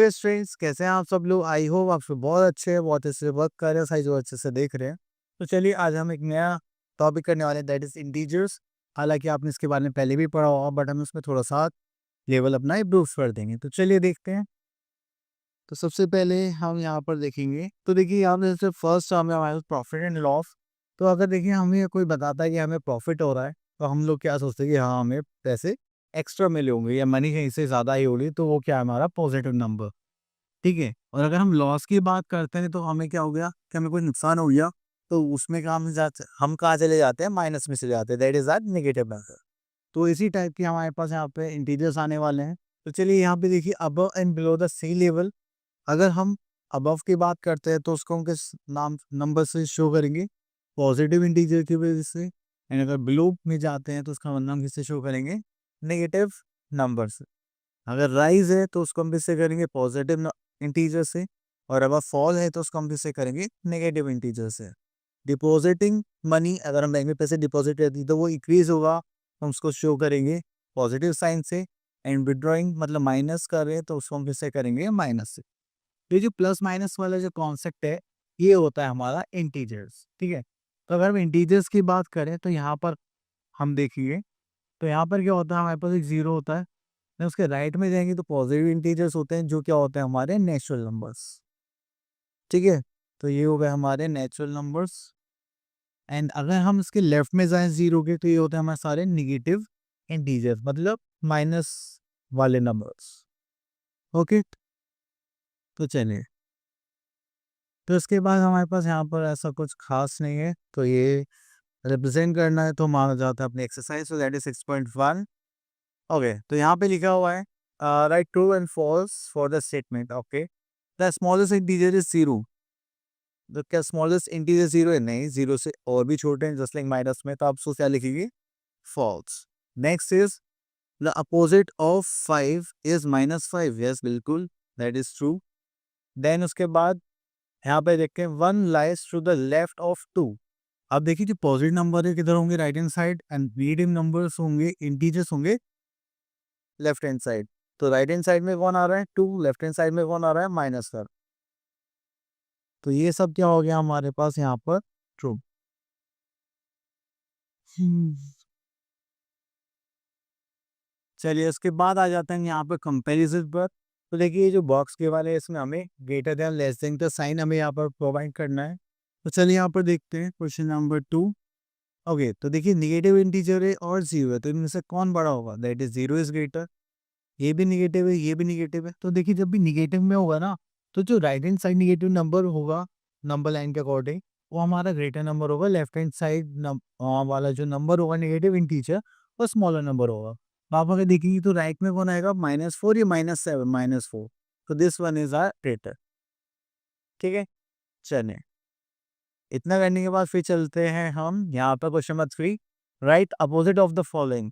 ये स्टूडेंट्स, कैसे हैं आप सब लोग? आई होप आप सब बहुत अच्छे हैं, बहुत अच्छे से वर्क कर रहे हैं, सारी जो अच्छे से देख रहे हैं। तो चलिए आज हम एक नया टॉपिक करने वाले हैं, दैट इज इंटीजर्स। हालांकि आपने इसके बारे में पहले भी पढ़ा होगा, बट हम इसमें थोड़ा सा लेवल अपना इम्प्रूव कर देंगे। तो चलिए देखते हैं। तो सबसे पहले हम यहाँ पर देखेंगे, तो देखिए यहाँ पे जैसे फर्स्ट हमें हमारे प्रॉफिट एंड लॉस। तो अगर देखिए हमें कोई बताता है कि हमें प्रॉफिट हो रहा है, तो हम लोग क्या सोचते हैं कि हाँ हमें पैसे एक्स्ट्रा मिले होंगे या मनी कहीं से ज़्यादा ही होगी, तो वो क्या है हमारा पॉजिटिव नंबर। ठीक है। और अगर हम लॉस की बात करते हैं तो हमें क्या हो गया कि हमें कोई नुकसान हो गया, तो उसमें क्या हम कहाँ चले जाते हैं, माइनस में चले जाते हैं, that is are negative number. तो इसी टाइप की हमारे पास यहाँ पे इंटीजर्स आने वाले हैं। तो चलिए यहाँ पे देखिए above and below the sea level. अगर हम अबव की बात करते हैं तो उसको हम किस नाम नंबर से शो करेंगे? पॉजिटिव इंटीजर की वजह से। एंड अगर बिलो में जाते हैं तो उसका मतलब किससे शो करेंगे? नेगेटिव नंबर से। अगर राइज है तो उसको हम किससे करेंगे? पॉजिटिव इंटीजर से। और अगर फॉल है तो उसको हम किससे करेंगे? नेगेटिव इंटीजर से। डिपॉजिटिंग मनी, अगर हम बैंक में पैसे डिपॉजिट करते हैं तो वो इंक्रीज होगा, हम उसको शो करेंगे पॉजिटिव साइन से। एंड विड्रॉइंग मतलब माइनस कर रहे हैं तो उसको हम किससे करेंगे? माइनस से। ये जो प्लस माइनस वाला जो कॉन्सेप्ट है, ये होता है हमारा इंटीजर्स। ठीक है। तो अगर हम इंटीजर्स की बात करें तो यहाँ पर हम देखिए, तो यहाँ पर क्या होता है, हमारे पास एक जीरो होता है। देन उसके राइट में जाएंगे तो पॉजिटिव इंटीजर्स होते हैं, जो क्या होते हैं हमारे नेचुरल नंबर्स। ठीक है। तो ये हो गए हमारे नेचुरल नंबर्स। एंड अगर हम इसके लेफ्ट में जाएं जीरो के, तो ये होते हैं हमारे सारे निगेटिव इंटीजर्स, मतलब माइनस वाले नंबर्स। ओके। तो चलिए, तो इसके बाद हमारे पास यहाँ पर ऐसा कुछ खास नहीं है, तो ये रिप्रेजेंट करना है तो माना जाता है अपनी एक्सरसाइज, तो दैट इज 6.1। ओके, तो यहाँ पे लिखा हुआ है right true and false for the statement. Okay, the smallest integer is zero. तो क्या स्मॉलेस्ट इंटीजर जीरो है? नहीं, जीरो से और भी छोटे हैं, जस्ट लाइक माइनस में, तो आप उसको क्या लिखेंगे? False. Next is the opposite of 5 is -5। Yes, बिल्कुल, दैट इज ट्रू। देन उसके बाद यहाँ पे देखते हैं one lies to the left of two. अब देखिए जो पॉजिटिव नंबर है किधर होंगे? Right hand side. And negative numbers होंगे, इंटीजर्स होंगे लेफ्ट हैंड साइड। तो राइट हैंड साइड में कौन आ रहा है? टू। लेफ्ट हैंड साइड में कौन आ रहा है? -4। तो ये सब क्या हो गया हमारे पास यहाँ पर? ट्रू। चलिए इसके बाद आ जाते हैं यहाँ पे कंपैरिजन पर। तो देखिए ये जो बॉक्स के वाले हैं, इसमें हमें ग्रेटर देन लेस देन का साइन हमें यहाँ पर प्रोवाइड करना है। तो चलिए यहाँ पर देखते हैं क्वेश्चन नंबर 2। ओके, तो देखिए निगेटिव इंटीजर है और जीरो है, तो इनमें से कौन बड़ा होगा? That is zero is greater. ये भी निगेटिव है, ये भी निगेटिव है। तो देखिए जब भी निगेटिव में होगा ना, तो जो right hand side negative number होगा नंबर लाइन के अकॉर्डिंग, वो हमारा ग्रेटर नंबर होगा। लेफ्ट हैंड साइड वाला जो नंबर होगा निगेटिव इंटीजर, वो स्मॉलर नंबर होगा। तो आप अगर देखेंगे तो राइट में कौन आएगा? -4 या -7? -4। तो this one is are greater. ठीक है। चलिए, इतना करने के बाद फिर चलते हैं हम यहाँ पर question number 3। Right opposite of the following.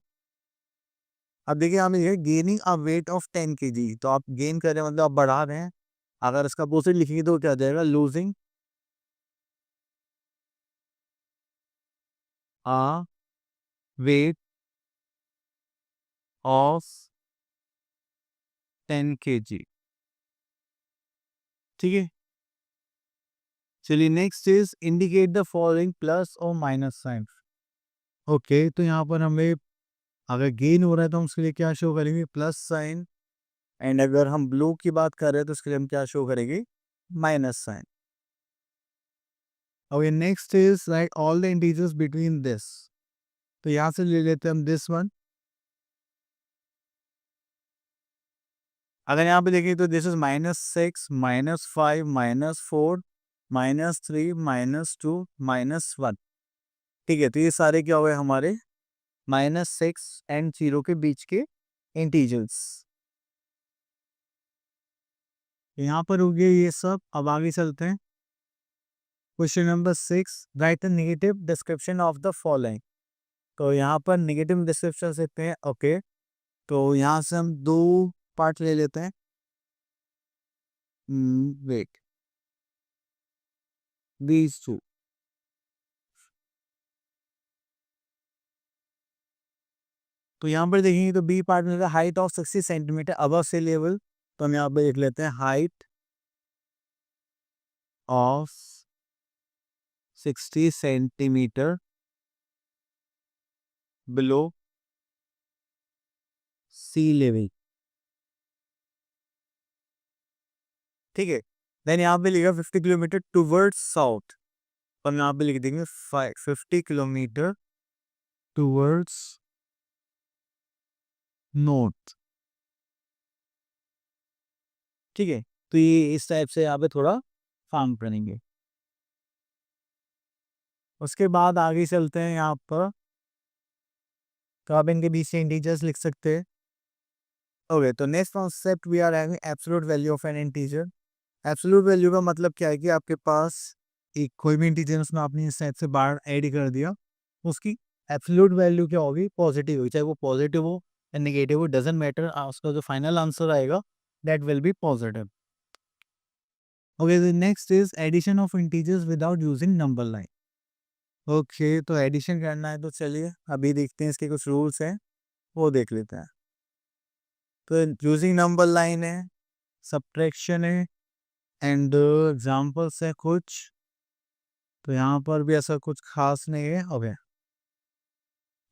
अब देखिए हमें ये gaining a weight of 10 kg, तो आप गेन कर रहे हैं मतलब आप बढ़ा रहे हैं। अगर इसका अपोजिट लिखेंगे तो क्या आ जाएगा? Losing a weight of 10 kg। ठीक है। चलिए next is indicate the following plus और माइनस साइन। ओके, तो यहाँ पर हमें अगर गेन हो रहा है तो हम उसके लिए क्या शो करेंगे? Plus sign. एंड अगर हम ब्लू की बात कर रहे हैं तो उसके लिए हम क्या शो करेंगे? Minus sign. Okay, next is right all the integers between this. तो यहाँ से ले लेते हैं हम दिस वन। अगर यहाँ पे देखें तो दिस इज -6, -5, -4, -3, -2, -1। ठीक है। तो ये सारे क्या हुए हमारे? -6 एंड 0 के बीच के इंटीजर्स। यहाँ पर हो गया ये सब। अब आगे चलते हैं। Question number 6, right the negative description of the following. तो यहाँ पर नेगेटिव डिस्क्रिप्शन देते हैं। ओके, तो यहाँ से हम दो पार्ट ले लेते हैं। Wait, these two। तो यहाँ पर देखेंगे तो बी पार्ट में height of 60 centimetre above sea level. तो हम यहाँ पे लिख लेते हैं height of 60 centimetre below sea level. ठीक है, देन यहाँ पे लिखा 50 किलोमीटर टूवर्ड्स साउथ, तो हम यहाँ पे लिख देंगे 50 किलोमीटर टूवर्ड्स नॉर्थ। ठीक है, तो ये इस टाइप से यहाँ पे थोड़ा काम करेंगे। उसके बाद आगे चलते हैं यहाँ पर, तो आप इनके बीच से इंटीजर्स लिख सकते हैं। ओके, तो next concept we are having absolute value of an integer. Absolute value का मतलब क्या है कि आपके पास एक कोई भी इंटीजर उसमें आपने इस टाइप से बार ऐड कर दिया, उसकी एब्सोल्यूट वैल्यू क्या होगी, पॉजिटिव होगी, चाहे वो पॉजिटिव हो या नेगेटिव हो, डजेंट मैटर, उसका जो फाइनल आंसर आएगा that will be positive. Okay, the next is addition of integers without using number line. Okay, तो एडिशन करना है तो चलिए अभी देखते हैं, इसके कुछ रूल्स हैं वो देख लेते हैं। तो यूजिंग नंबर लाइन है, सब्ट्रैक्शन है, एंड एग्जाम्पल्स है कुछ, तो यहाँ पर भी ऐसा कुछ खास नहीं है। ओके,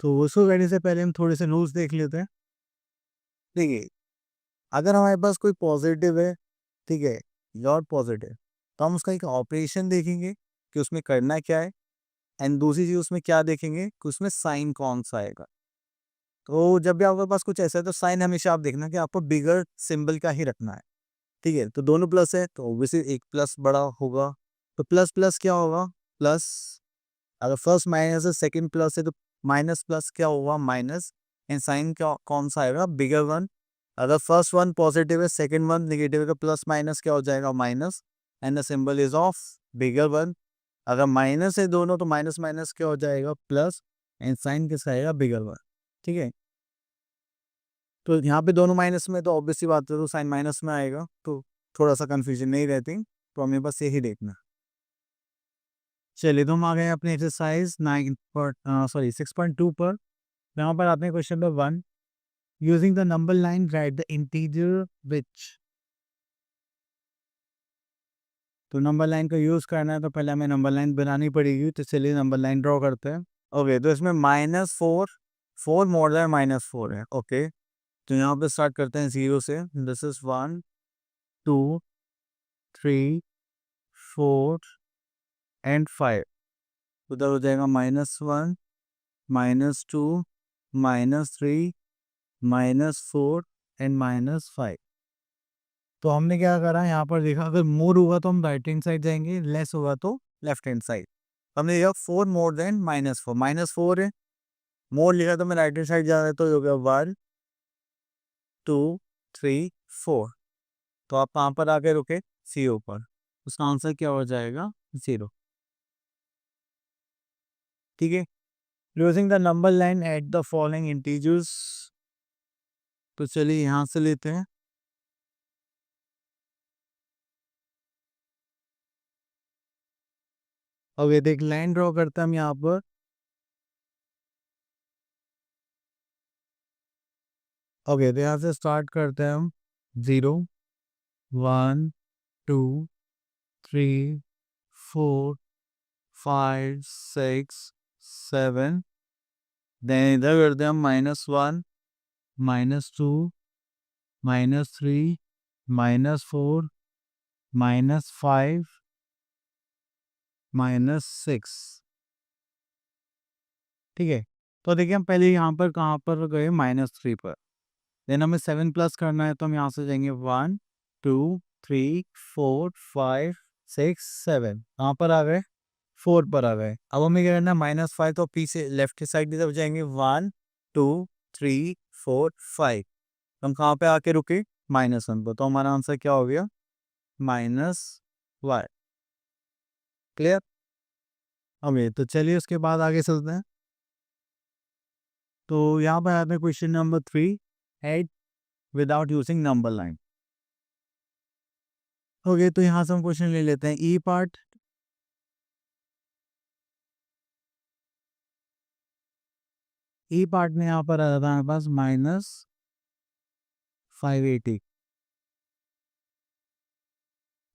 तो उसको करने से पहले हम थोड़े से रूल्स देख लेते हैं। देखिए, अगर हमारे पास कोई पॉजिटिव है, ठीक है, और पॉजिटिव, तो हम उसका एक ऑपरेशन देखेंगे कि उसमें करना क्या है, एंड दूसरी चीज उसमें क्या देखेंगे कि उसमें साइन कौन सा आएगा। तो जब भी आपके पास कुछ ऐसा है तो साइन हमेशा आप देखना कि आपको बिगर सिंबल का ही रखना है। ठीक है, तो दोनों प्लस है तो ऑब्वियसली एक प्लस बड़ा होगा, तो प्लस प्लस क्या होगा, प्लस। अगर फर्स्ट माइनस है सेकंड प्लस है तो माइनस प्लस क्या होगा, माइनस। एंड साइन क्या कौन सा आएगा, बिगर वन। अगर फर्स्ट वन पॉजिटिव है सेकंड वन नेगेटिव है तो प्लस माइनस क्या हो जाएगा, minus. And the symbol is of bigger one. अगर माइनस है दोनों तो माइनस माइनस क्या हो जाएगा, प्लस। एंड साइन किसका आएगा, बिगर वन। ठीक है, तो यहाँ पे दोनों माइनस में तो ऑब्वियसली बात है तो साइन माइनस में आएगा, तो थोड़ा सा कंफ्यूजन नहीं रहती, तो हमें बस यही देखना। चलिए, तो हम आ गए अपने एक्सरसाइज 6.2 पर। यहाँ पर आते हैं question number 1। Using the number line write the integer which. तो नंबर लाइन का यूज करना है तो पहले हमें नंबर लाइन बनानी पड़ेगी, तो चलिए नंबर लाइन ड्रॉ करते हैं। ओके, तो इसमें -4, 4 मोर देन -4 है। ओके, तो यहाँ पे स्टार्ट करते हैं 0 से। This is 1 2 3 4 and 5। उधर हो जाएगा -1 -2 -3 -4 एंड -5। तो हमने क्या करा, यहाँ पर देखा अगर मोर हुआ तो हम राइट हैंड साइड जाएंगे, लेस हुआ तो लेफ्ट हैंड साइड। हमने देखा 4 मोर देन -4, -4 है, मोर लिखा तो मैं राइट हैंड साइड जा रहा है, तो हो गया 1 2 3 4। तो आप कहाँ पर आके रुके, सी ऊपर, उसका आंसर क्या हो जाएगा, 0। ठीक है, using the number line at the following integers. तो चलिए यहाँ से लेते हैं। ओके, देख लाइन ड्रॉ करते हैं हम यहाँ पर। ओके, तो यहाँ से स्टार्ट करते हैं हम 0 1 2 3 4 5 6 7। देन इधर करते हैं हम -1 -2 -3 -4 -5 -6। ठीक है, तो देखिए हम पहले यहाँ पर कहाँ पर गए, -3 पर। देन हमें 7 प्लस करना है तो हम यहाँ से जाएंगे 1 2 3 4 5 6 7। कहाँ पर आ गए, 4 पर आ गए। अब हमें क्या करना है, -5, तो पीछे लेफ्ट साइड की तरफ जाएंगे 1 2 3 4 5। हम कहाँ पे आके रुके, -1 पर, तो हमारा आंसर क्या हो गया, -1। क्लियर। ओके, तो चलिए उसके बाद आगे चलते हैं। तो यहाँ पर आते हैं question number 3, add without using number line. Okay, तो यहाँ से हम क्वेश्चन ले लेते हैं ई पार्ट। ई पार्ट में यहाँ पर आ जाता है हमारे पास -580।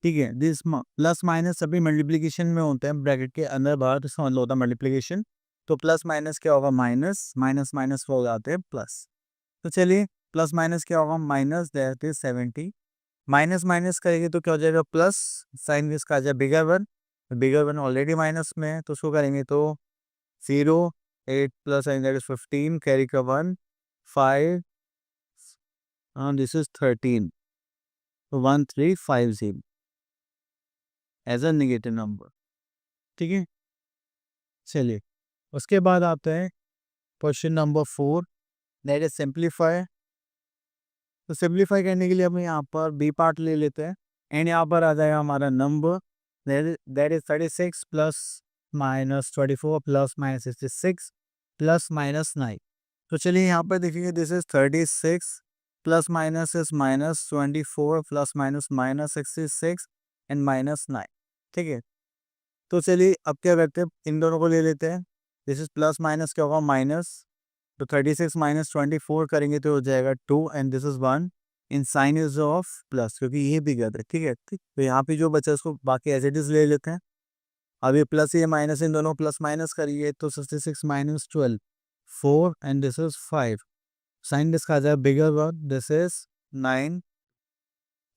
ठीक है। दिस प्लस माइनस सभी मल्टीप्लिकेशन में होते हैं ब्रैकेट के अंदर बाहर, तो समझ लो होता है मल्टीप्लिकेशन। तो प्लस माइनस क्या होगा, माइनस, माइनस माइनस हो जाते हैं प्लस। तो चलिए प्लस माइनस क्या होगा, minus, that is 70। Minus minus करेंगे तो क्या हो जाएगा, प्लस। साइन इसका आ जाए bigger one, bigger one already minus में है तो उसको करेंगे तो 0, 8 plus sign that is 15, carry का 1, 5, this is 13, 1350 as a negative number. ठीक है। चलिए उसके बाद आते हैं question number 4, that is simplify. तो सिंप्लीफाई करने के लिए हम यहाँ पर बी पार्ट ले लेते हैं एंड यहाँ पर आ जाएगा हमारा number, that is 36 plus minus 24 plus minus 66 plus minus 9। तो चलिए यहाँ पर देखिए this is 36 plus minus is minus 24 plus minus minus 66 and minus 9। ठीक है। तो चलिए अब क्या करते हैं, इन दोनों को ले लेते हैं। दिस इज प्लस माइनस क्या होगा, माइनस। तो 36 माइनस 24 करेंगे तो हो जाएगा 2 and this is 1 in sign is of plus, क्योंकि ये भी गलत है। ठीक है। ठीक, तो यहाँ पे जो बचा उसको बाकी एज इट इज ले लेते हैं। अब ये प्लस ये माइनस, इन दोनों प्लस माइनस करिए तो 66 minus 12 4 and this is 5। Sign this आ जाए बिगर वन, दिस इज 9।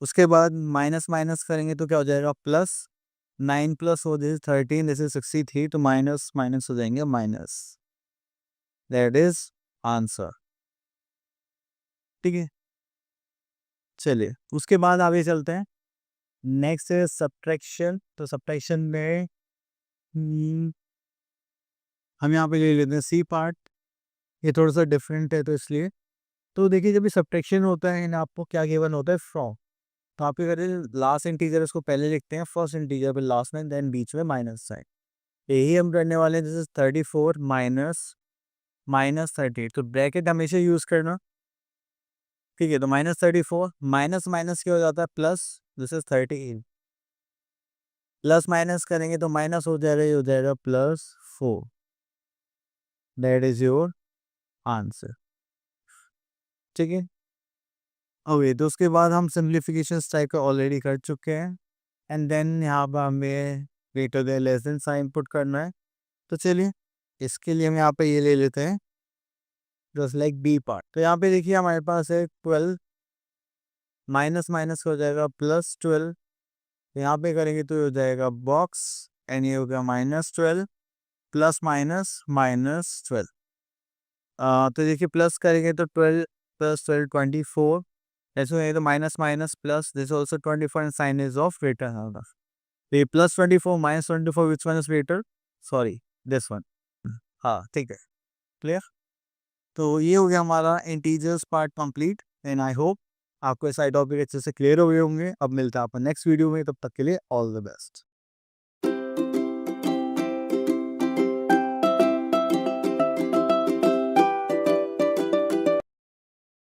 उसके बाद माइनस माइनस करेंगे तो क्या हो जाएगा, प्लस। 9 प्लस हो दिस 13, दिस इज 63, तो माइनस माइनस हो जाएंगे माइनस। That is answer. ठीक है। चलिए उसके बाद आगे चलते हैं। नेक्स्ट है सब्ट्रैक्शन। तो सब्ट्रैक्शन में हम यहाँ पे ले लेते हैं सी पार्ट। ये थोड़ा सा डिफरेंट है तो इसलिए। तो देखिए जब भी सब्ट्रैक्शन होता है इन आपको क्या गिवन होता है, फ्रॉम। तो आप क्या करें, लास्ट इंटीजर इसको पहले लिखते हैं, फर्स्ट इंटीजर पे लास्ट में, देन बीच में माइनस साइन। यही हम करने वाले हैं। This is 34 minus minus 30। तो ब्रैकेट हमेशा यूज करना। ठीक है। तो माइनस 34 माइनस माइनस क्या हो जाता है, plus. This is 13 plus minus करेंगे तो माइनस हो जाएगा, ये हो जाएगा plus 4। That is your answer. ठीक है। ओके। तो उसके बाद हम सिंप्लीफिकेशन टाइप का ऑलरेडी कर चुके हैं एंड देन यहाँ पर हमें greater than less than sign put करना है। तो चलिए इसके लिए हम यहाँ पे ये ले लेते हैं, जस्ट लाइक बी पार्ट। तो यहाँ पे देखिए हमारे पास है 12 माइनस माइनस हो जाएगा प्लस 12। यहाँ पे करेंगे तो हो जाएगा बॉक्स एंड ये हो गया माइनस 12 प्लस माइनस माइनस 12। तो देखिए प्लस करेंगे तो 12 प्लस 12 24, ऐसे है तो minus minus plus, this also 24 and sign is of greater होगा। तो ये plus 24 minus 24 which one is greater, sorry this one. हाँ ठीक है, क्लियर। तो ये हो गया हमारा integers part complete and I hope आपको सारे टॉपिक अच्छे से क्लियर हो गए होंगे। अब मिलता है आपको नेक्स्ट वीडियो में, तब तक के लिए ऑल द बेस्ट।